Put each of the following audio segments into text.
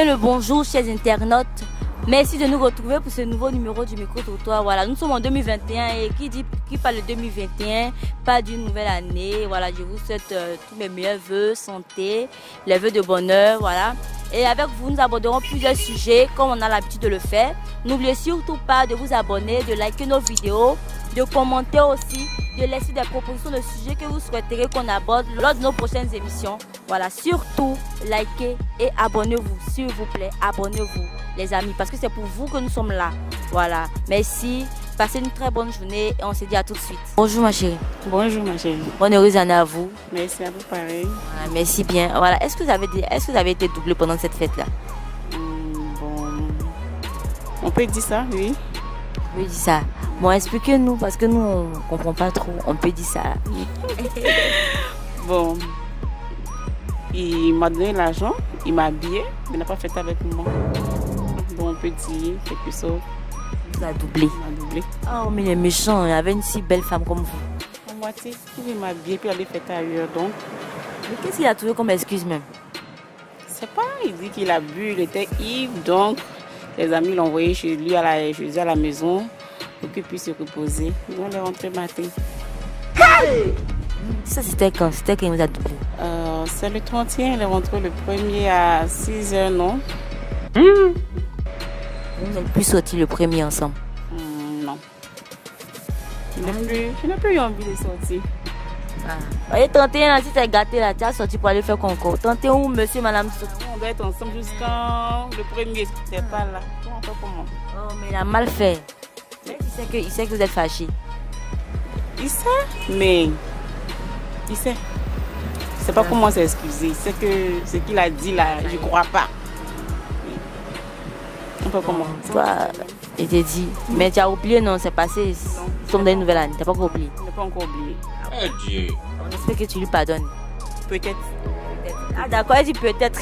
Bien le bonjour chers internautes. Merci de nous retrouver pour ce nouveau numéro du micro-trottoir. Voilà, nous sommes en 2021 et qui parle de 2021, pas d'une nouvelle année. Voilà, je vous souhaite tous mes meilleurs vœux, santé, les vœux de bonheur, voilà. Et avec vous, nous aborderons plusieurs sujets comme on a l'habitude de le faire. N'oubliez surtout pas de vous abonner, de liker nos vidéos, de commenter aussi, de laisser des propositions de sujets que vous souhaiteriez qu'on aborde lors de nos prochaines émissions. Voilà, surtout, likez et abonnez-vous, s'il vous plaît, abonnez-vous les amis, parce que c'est pour vous que nous sommes là. Voilà, merci, passez une très bonne journée et on se dit à tout de suite. Bonjour ma chérie. Bonjour ma chérie. Bonne heureuse année à vous. Merci à vous pareil. Voilà, merci bien. Voilà, est-ce que vous avez été doublé pendant cette fête-là? Bon, on peut dire ça, oui. On peut dire ça. Bon, expliquez-nous, parce que nous, on ne comprend pas trop. On peut dire ça. Bon, il m'a donné l'argent, il m'a habillé, mais il n'a pas fait avec moi. Donc on peut dire quelque chose. Vous a doublé. Il m'a doublé. Oh, mais il est méchant, il y avait une si belle femme comme vous. En moitié, il m'a habillé, puis aller fêter ailleurs, donc. Mais qu'est-ce qu'il a trouvé comme excuse même? Je sais pas, il dit qu'il a bu, il était ivre, donc les amis l'ont envoyé chez lui à la maison pour qu'il puisse se reposer. Donc il est rentré matin. Hey! Ça c'était quand? C'était quand il nous a doublé? C'est le 31, il est rentré le 1er à 6h, non? Vous n'êtes plus sortis le premier ensemble? Non. Je n'ai plus eu envie de sortir. Ah. Et 31, si tu es gâté là, tu as sorti pour aller faire concours. 31 où monsieur, madame? On doit être ensemble jusqu'à le premier, c'était pas là. On fait comment? Oh, mais il a mal fait. Il sait que vous êtes fâchés. Il sait, mais il sait. Je sais pas comment s'excuser. C'est que ce qu'il a dit là, je crois pas. On peut comment? Toi, il t'a dit. Mais tu as oublié, non? C'est passé. Nous sommes dans une nouvelle année. Tu n'as pas encore oublié? Je n'ai pas encore oublié. Oh Dieu. On espère que tu lui pardonnes. Peut-être. Ah d'accord, elle dit peut-être.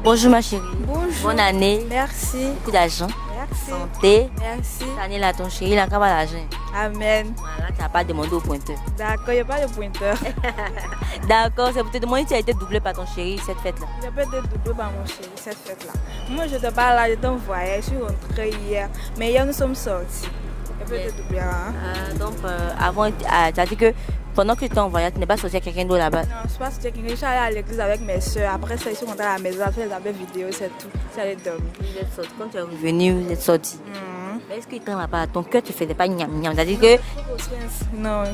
Bonjour ma chérie. Bonjour. Bonne année. Merci. Beaucoup d'argent. Merci. Santé. Merci. Cette année là, ton chéri, il a encore pas d'argent. Amen. Voilà, tu n'as pas demandé au pointeur. D'accord, il n'y a pas de pointeur. D'accord, c'est pour te demander si tu as été doublé par ton chéri cette fête-là. Il n'y a pas été doublé par mon chéri cette fête-là. Moi, je te parle là, je t'en voyais, je suis rentrée hier. Mais hier, nous sommes sortis. Il n'y a pas été doublé. Hein? Donc, avant, tu as dit que pendant que tu étais en voyage, tu n'es pas sorti avec quelqu'un d'autre là-bas? Non, je ne suis pas sortie avec quelqu'un. Je suis allée à l'église avec mes soeurs. Après ça, je suis rentrée à la maison, j'ai fait les appels vidéo, c'est tout. Je suis allée dormir. Vous êtes sorti. Quand tu es revenu, vous êtes sorti. Mais est-ce qu'il t'en a pas? Ton cœur, tu ne faisais pas gnam gnam. C'est-à-dire que. Non.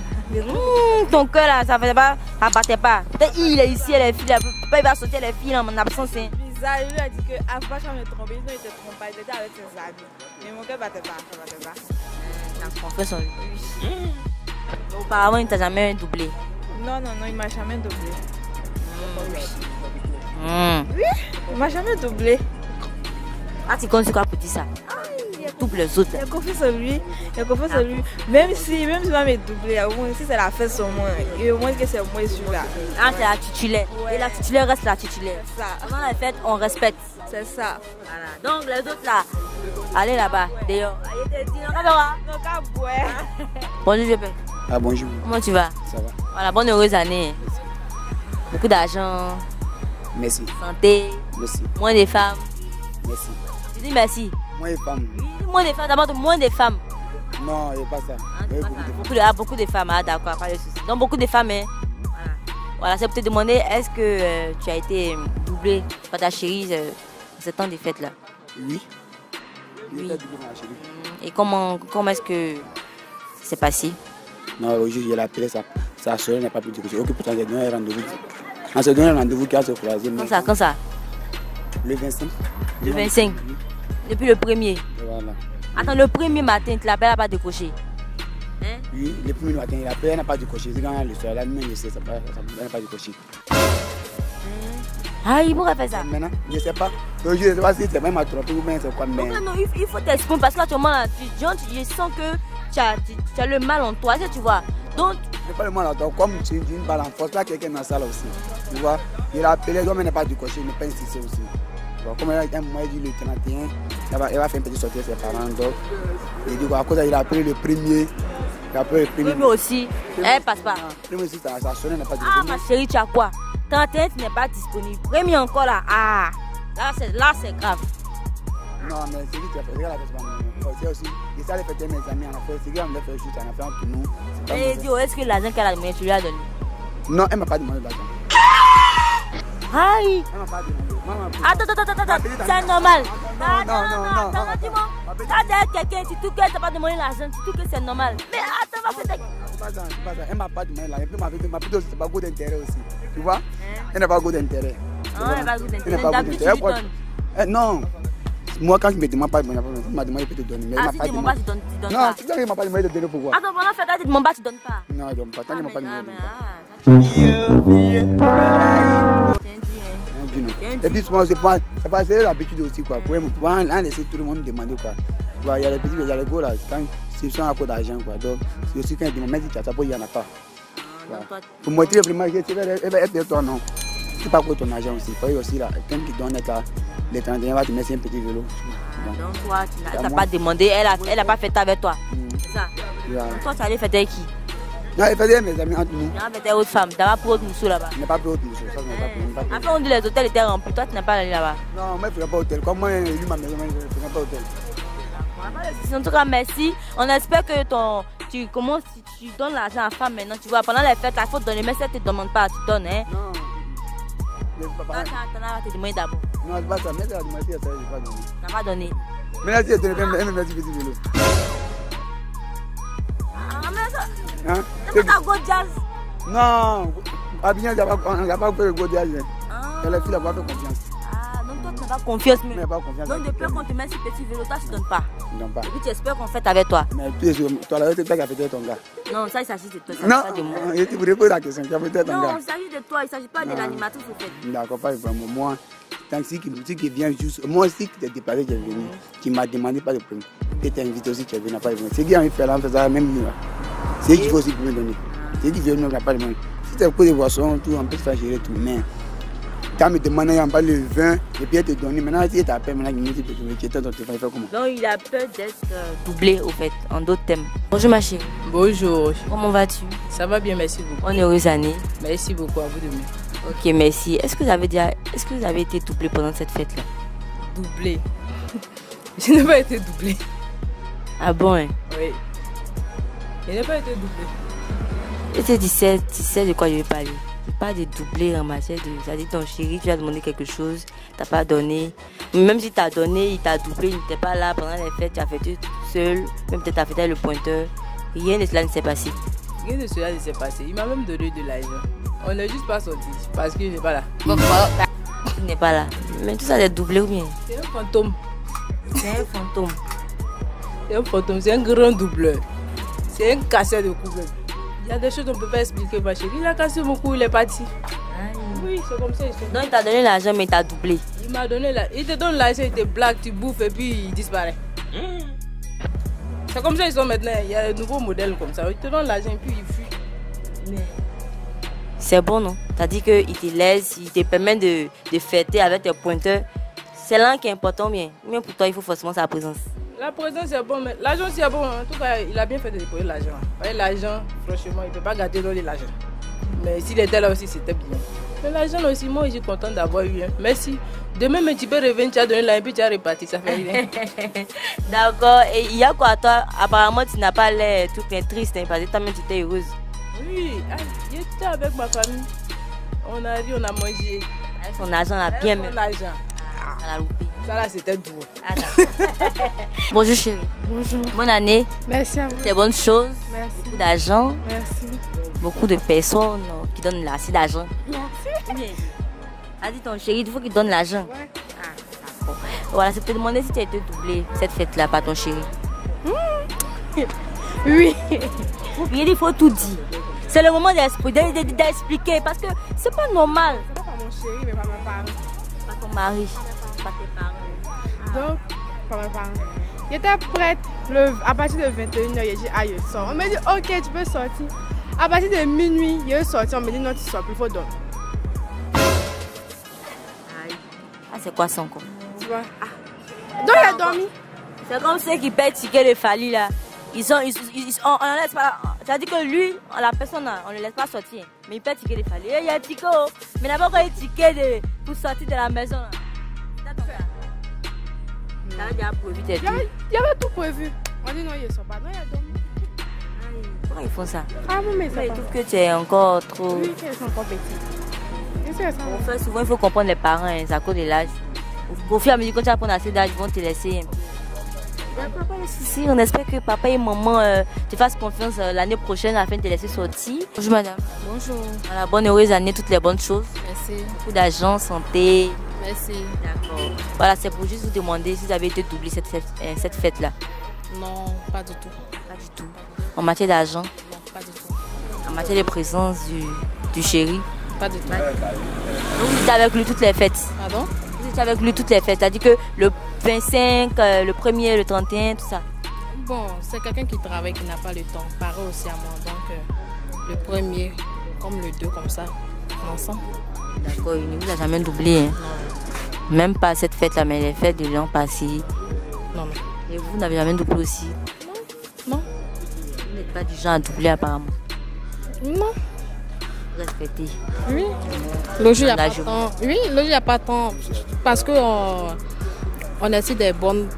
Ton cœur là, ça ne faisait pas, ça battait pas. Peut-être il est ici, les filles, il va sortir les filles en mon absence. Hein. Bizarre, je lui ai dit qu'à fois je me trompais, sinon il ne te trompe pas, il était avec ses amis. Mais mon cœur ne battait pas, ça ne battait pas. Tu as confiance en lui. Auparavant, il ne t'a jamais doublé? Non, il ne m'a jamais doublé. Oui, il ne m'a jamais doublé. Ah, tu comptes sur quoi pour dire ça? Double les autres. Il y a confiance en lui. Il y a confiance en lui. Même si il va me doubler, au moins, si c'est la fête au moins, et au moins que c'est moi celui-là. Ah, c'est la titulaire. Ouais. Et la titulaire reste la titulaire. C'est ça. Avant la fête, on respecte. C'est ça. Voilà. Donc les autres là, allez là-bas, d'ailleurs. Bonjour, je peux. Ah bonjour. Comment tu vas? Ça va. Voilà, bonne heureuse année. Beaucoup d'argent. Merci. Santé. Merci. Moins de femmes. Merci. Tu dis merci. Moins de femmes. Moins de femmes, d'abord moins de femmes. Non, il n'y a pas ça. Hein, beaucoup de femmes, ah, d'accord, pas de soucis. Donc beaucoup de femmes, hein. Voilà, c'est pour te demander, est-ce que tu as été doublé par ta chérie ce temps des fêtes là? Oui. Oui. Et comment est-ce que c'est passé? Non, aujourd'hui, je l'ai appelé, sa soeur n'a pas pu dire que ok, pourtant, j'ai donné un rendez-vous. On s'est donné un rendez-vous qui a se croisé. Quand ça? Le 25. Le 25? Depuis le premier? Voilà. Attends, le premier matin, tu l'appelles, elle n'a pas décoché? Hein? Oui, le premier matin, il appelle, elle n'a pas décoché. C'est quand le soir, la nuit, je sais, elle n'a pas décoché. Ah, il pourrait faire ça? Maintenant, je ne sais pas. Je ne sais pas si c'est même à trompé ou bien c'est quoi. Mais... Non, il faut t'exprimer parce que actuellement, là, je sens que tu as le mal en toi, tu vois. Donc, je n'ai pas le mal en toi. Comme tu dis une balle en force, là, quelqu'un dans la salle aussi. Tu vois, il a appelé, l'homme n'a pas décoché, il n'a pas insisté aussi. Bon, comme il a dit le 31, il va faire une petite sortie à ses parents. Donc, il dit à cause il a appelé le premier. Le premier aussi, elle passe pas. Le premier aussi, ça sonne, n'a pas Ah, ma chérie, tu as quoi? 31, tu n'es pas disponible. Premier encore là. Ah, Là, c'est grave. Non, mais c'est qui tu as fait? Regarde la fête, c'est aussi. Et ça, les fêtes de mes amis, en fait, c'est qui on a fait juste, on a fait un pour nous. Et dis, est-ce que l'argent qu'elle a donné, tu lui as donné? Non, elle m'a pas demandé d'argent. Aïe! Elle m'a pas demandé. Attends, c'est normal. Non. Dis-moi, t'as quelqu'un, surtout qu'elle t'a pas demandé l'argent, surtout que c'est normal. Mais attends, va faire C'est pas ça. Elle m'a pas demandé l'argent. Elle m'a plutôt, c'est pas goût d'intérêt aussi. Tu vois? Elle n'a pas goût d'intérêt. Ah, elle n'a pas goût d'intérêt. D'habitude, tu lui donnes. Non. Moi, quand il me demande pas, il m'a demandé de te donner. Mais Ah, si tu ne demandes pas, tu donnes pas. Non, tu ne m'as pas demandé de donner pourquoi? Attends, pendant la fête, tu ne demandes pas, tu ne donnes pas. Non, je ne donne pas. Tant qu'il ne m'a pas demandé. Et puis souvent, c'est pas l'habitude aussi quoi. Pour en laisser tout le monde demander quoi. Il y a les petits, il y a les gros là, quand ils sont à cause d'argent quoi. Donc c'est aussi quand ils demandent, mais si tu as ça, il n'y en a pas. Pour montrer vraiment que tu vas être toi non. C'est pas pour ton argent aussi. Il faut aussi là, quelqu'un qui donne là, les 31 va te mettre un petit vélo. Donc toi, tu n'as pas demandé, elle a pas fait avec toi. C'est ça. Donc toi, tu allais faire avec qui? Non, il faisait mes amis entre nous. Tu as fait autre femme, tu n'as pas pris autre moussou là-bas. Je n'ai pas pris autre moussou, ça je n'ai pas pris. Après, on dit les hôtels étaient remplis, toi tu n'es pas allé là-bas. Non, moi je ne ferai pas hôtel. Comme moi, lui ma maison, je ne ferai pas hôtel. En tout cas, merci. On espère que tu donnes l'argent à la femme maintenant. Tu vois, pendant les fêtes, il faut donner, mais si elle ne te demande pas, tu donnes. Hein? Non. Toi, tu as demandé d'abord. Non, c'est pas ça. Mais elle a demandé, ça, je n'ai pas donné. Tu n'as pas donné. Mais là, tu as donné, elle me met du petit vélo. Ah, mais ça. Hein? C'est pas go jazz. Non, Abidjan, on n'a pas fait le go jazz. Elle a fait la voix de confiance. Ah, donc toi, tu n'as pas confiance. Mais pas confiance. Donc, depuis qu'on te met ce petit vélo, toi, tu ne donnes pas. Je ne donne pas. Et puis, tu espères qu'on fête avec toi. Mais tu es sûr, toi, là, tu as fait ton gars. Non, ça, il s'agit de toi. Non, Pas de moi. tu voulais poser la question, tu as fait ton Non, gars. il s'agit de toi, il ne s'agit pas de l'animatrice au fait. D'accord, pas vraiment. Moi, tant que si qui vient juste, moi aussi, qui t'es déplacé, qui est venu, qui m'a demandé pas de problème. Qui t'a invité aussi, tu es venu, n'a pas de problème. C'est qui a envie de faire là, on fait ça même lui là. C'est qu'il faut aussi me donner. C'est qui veut nous, n'a pas de problème. Si tu as pris des boissons, tout, on peut te faire gérer tout. Mais quand me demande, il n'y a pas le vin, et puis elle te donne. Maintenant, si tu appelles, maintenant, il te fait comment? Donc, il a peur d'être doublé au fait, en d'autres thèmes. Bonjour ma chérie. Bonjour. Comment vas-tu? Ça va bien, merci beaucoup. Bonne heureuse année. Merci beaucoup à vous de même. Ok, merci. Est-ce que vous avez été doublé pendant cette fête-là? Doublé. Je n'ai pas été doublé. Ah bon, hein? Oui. Je n'ai pas été doublé. Et tu sais de quoi je vais parler. Je parle de doubler, ramasser, c'est-à-dire ton chéri, tu as demandé quelque chose, tu n'as pas donné. Même si tu as donné, il t'a doublé, il n'était pas là pendant les fêtes, tu as fait tout seul, même peut-être tu as fait avec le pointeur. Rien de cela ne s'est passé. Rien de cela ne s'est passé. Il m'a même donné de l'argent. On n'est juste pas sorti parce qu'il n'est pas là. Il n'est pas là. Mais tout ça, c'est doublé ou bien? C'est un fantôme. C'est un fantôme. C'est un fantôme, c'est un grand doubleur. C'est un casseur de cou. Il y a des choses qu'on ne peut pas expliquer, ma chérie. Il a cassé mon cou, il est parti. Oui, c'est comme ça. Donc il t'a donné l'argent, mais il t'a doublé. Il m'a donné l'argent. Il te donne l'argent, il te blague, tu bouffes et puis il disparaît. C'est comme ça ils sont maintenant. Il y a de nouveaux modèles comme ça. Il te donne l'argent et puis il fuit. Mais c'est bon, non? T'as dit qu'il te laisse, il te permet de fêter avec tes pointeurs. C'est là qui est important, bien. Mais pour toi, il faut forcément sa présence. La présence c'est bon, mais l'argent c'est bon. En tout cas, il a bien fait de déposer l'argent. L'argent, franchement, il ne peut pas gâter l'argent. Mais s'il était là aussi, c'était bien. Mais l'argent aussi, moi, je suis content d'avoir eu. Merci. Demain, mais tu peux revenir, tu as donné l'argent et puis tu as reparti. Ça fait rien. D'accord. Et il y a quoi, toi? Apparemment, tu n'as pas l'air tout triste, hein, parce que toi-même, tu étais heureuse. Oui, j'étais avec ma famille. On a ri, on a mangé. Avec son argent, là, bien même. Son argent. Ça l'a loupé. Ça là, c'était dur. Ah, bonjour chérie. Bonjour. Bonne année. Merci à vous. Des bonnes choses. Merci. Beaucoup d'argent. Merci. Beaucoup de personnes qui donnent assez d'argent. Merci. A dit ton chéri, il faut qu'il donne l'argent. Ouais. Ah, d'accord. Voilà, c'est pour te demander si tu as été doublé cette fête-là par ton chéri. Oui. Il faut tout dire. C'est le moment d'expliquer parce que c'est pas normal. C'est pas par mon chéri, mais par mes parents. Pas ton mari, pas tes parents. Donc, par mes parents. J'étais prête à partir de 21h, j'ai dit aïe, sors. On m'a dit ok, tu peux sortir. À partir de minuit, il est sorti, on m'a dit non, tu sors plus, il faut dormir. Ah, c'est quoi ça encore? Tu vois? Donc, il a dormi. C'est comme ceux qui paient ticket de Fali là. On ne laisse pas. C'est-à-dire que lui, la personne, on ne le laisse pas sortir. Mais il paie ticket de Fali. Il y a un ticket, mais d'abord, il y a un ticket pour sortir de la maison là. Ça déjà prévu tes Il y avait tout prévu. On dit non, ils ne sont pas. Non, il y a donc. Pourquoi ils font ça? Ah bon, mais Ils ça va. trouvent que tu es encore trop... Oui, ils sont encore petits. Bien sûr, ça En va. fait, souvent, il faut comprendre les parents, hein, c'est à cause de l'âge. Au fur et à mesure que tu vas prendre assez d'âge, ils vont te laisser. D'accord, pas de soucis. On espère que papa et maman te fassent confiance l'année prochaine afin de te laisser sortir. Bonjour madame. Bonjour, Voilà, bonne heureuse année, toutes les bonnes choses. merci, Beaucoup d'argent, santé. merci. D'accord. Voilà, c'est pour juste vous demander si vous avez été doublé cette fête-là. Non, pas du tout. Pas du tout. En matière d'argent, Non, pas du tout. en matière de présence du chéri. Pas du tout. Donc vous étiez avec lui toutes les fêtes. Pardon? Vous étiez avec lui toutes les fêtes. C'est-à-dire que le 25, le 1er, le 31, tout ça. Bon, c'est quelqu'un qui travaille, qui n'a pas le temps. Pareil aussi à moi. Donc, le premier, comme le 2, comme ça, ensemble. D'accord, il ne vous a jamais doublé. Hein. Même pas cette fête-là, mais les fêtes de l'an passé. Non, non. Et vous n'avez jamais doublé aussi? Non. Vous n'êtes pas du genre à doubler apparemment. Non. Respectez. Oui. Le jour, il n'y a Là, pas je- tant. Oui, le jour, il n'y a pas tant. Parce qu'on on essaie des bonnes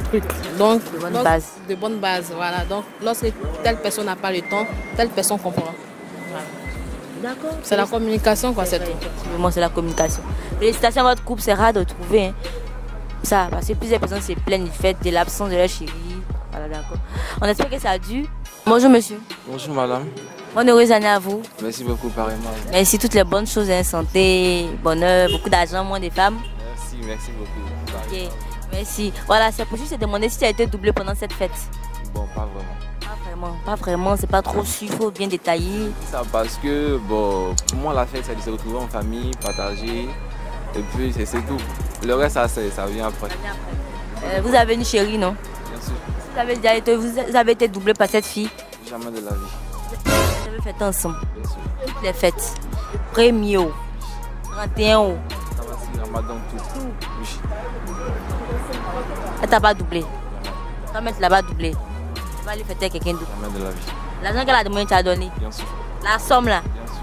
trucs. Donc, De bonnes bases. De bonnes bases, voilà. Donc, lorsque telle personne n'a pas le temps, telle personne comprend. Voilà. D'accord. C'est la communication, quoi, c'est tout. Effectivement, c'est la communication. Félicitations à votre couple, c'est rare de trouver. Hein. Ça, parce que plusieurs personnes se plaignent du fait de l'absence de leur chéri. Voilà, d'accord. On espère que ça a dû. Bonjour monsieur. Bonjour madame, Bonne heureuse année à vous. merci beaucoup pareillement. Merci, toutes les bonnes choses, hein, santé, bonheur, beaucoup d'argent, moins de femmes. Merci beaucoup. Ok, merci. Voilà, c'est pour juste te demander si tu as été doublé pendant cette fête. Bon, pas vraiment. Pas vraiment, c'est pas trop sûr, il faut bien détailler. Ça parce que, bon, pour moi la fête c'est de se retrouver en famille, partager, et puis c'est tout. Le reste ça vient après. Vous avez une chérie, non? Bien sûr, Vous avez été doublé par cette fille. jamais de la vie. Vous avez fêté ensemble. Bien sûr. Toutes les fêtes. 1er au 31 au. Tabaski, Ramadan, tout. Oui. Elle t'a pas doublé. Toi-même, tu l'as pas doublé. Tu vas aller fêter avec quelqu'un d'autre. Jamais de la vie. L'argent qu'elle a demandé, tu as donné. Bien sûr, La somme là. bien sûr.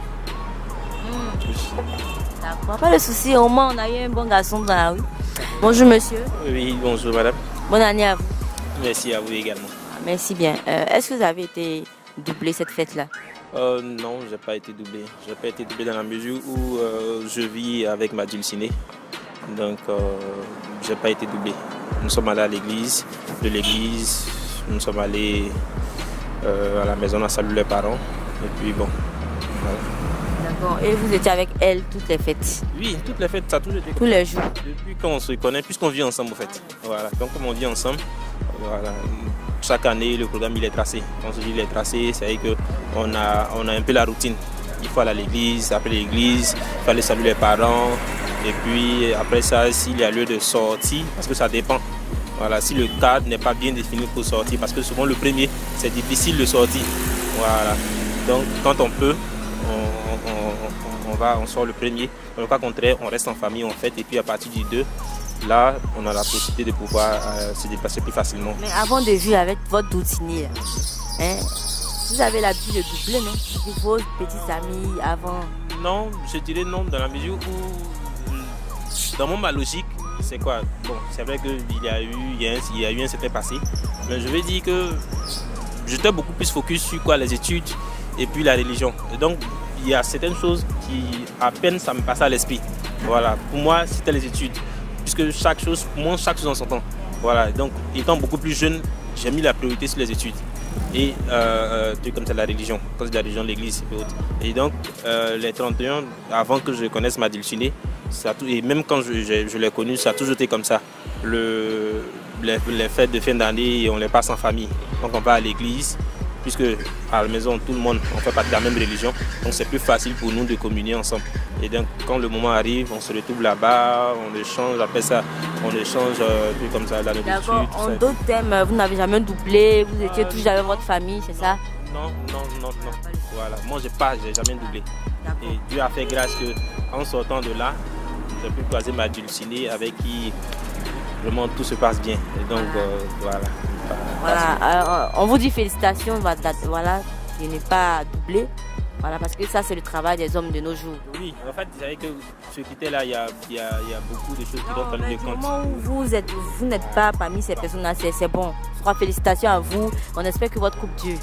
Oui. D'accord, pas de souci. Au moins, on a eu un bon garçon dans la rue. Bonjour monsieur. Oui, bonjour madame. Bonne année à vous. Merci à vous également. Merci bien. Est-ce que vous avez été doublé cette fête-là? Non, je n'ai pas été doublé. Je n'ai pas été doublé dans la mesure où je vis avec ma dulcinée. Donc, je n'ai pas été doublé. Nous sommes allés à l'église. De l'église, nous sommes allés à la maison, on a salué les parents. Et puis bon, voilà. D'accord. Et vous étiez avec elle toutes les fêtes? Oui, toutes les fêtes, ça a toujours été Tous les jours? depuis qu'on se connaît, puisqu'on vit ensemble en fait. Voilà. Donc comme on vit ensemble, voilà. Chaque année le programme il est tracé. Quand je dis il est tracé, c'est que on a un peu la routine. Il faut aller à l'église, après l'église, il faut aller saluer les parents. Et puis après ça, s'il y a lieu de sortie, parce que ça dépend. Voilà, si le cadre n'est pas bien défini pour sortir, parce que souvent le premier, c'est difficile de sortir. Voilà. Donc quand on peut, on sort le premier. Dans le cas contraire, on reste en famille, on fête. Et puis à partir du 2, là, on a la possibilité de pouvoir se déplacer plus facilement. Mais avant de vivre avec votre dulcinée, hein, vous avez l'habitude de doubler, non? De vos petits amis avant? Non, je dirais non, dans la mesure où, dans ma logique, c'est quoi? Bon, c'est vrai qu'il y a eu un certain passé, mais je vais dire que j'étais beaucoup plus focus sur quoi, les études et puis la religion. Et donc, il y a certaines choses qui, à peine, ça me passait à l'esprit. Voilà, pour moi, c'était les études, puisque chaque chose en son temps. Voilà, donc, étant beaucoup plus jeune, j'ai mis la priorité sur les études. Et comme c'est la religion, quand c'est la religion, l'église et autres. Et donc, les 31, avant que je connaisse ma dulcinée, et même quand je l'ai connue, ça a toujours été comme ça. Les fêtes de fin d'année, on les passe en famille. Donc on va à l'église, puisque à la maison, tout le monde, on fait partie de la même religion. Donc c'est plus facile pour nous de communier ensemble. Et donc quand le moment arrive, on se retrouve là-bas, on échange, après ça, on échange tout comme ça, la nourriture. D'accord, en d'autres thèmes, vous n'avez jamais doublé, vous étiez toujours avec votre famille, c'est ça? Non. Voilà, moi j'ai jamais doublé. Et Dieu a fait grâce qu'en sortant de là, j'ai pu croiser ma dulcinée avec qui vraiment tout se passe bien. Et donc voilà. Voilà, alors, on vous dit félicitations, voilà, de ne pas doubler. Voilà, parce que ça, c'est le travail des hommes de nos jours. Oui, en fait, vous savez que ce critère-là, il y a beaucoup de choses qui doivent prendre le compte. Du moment où vous n'êtes pas parmi ces personnes-là, c'est bon. Félicitations à vous. On espère que votre couple dure.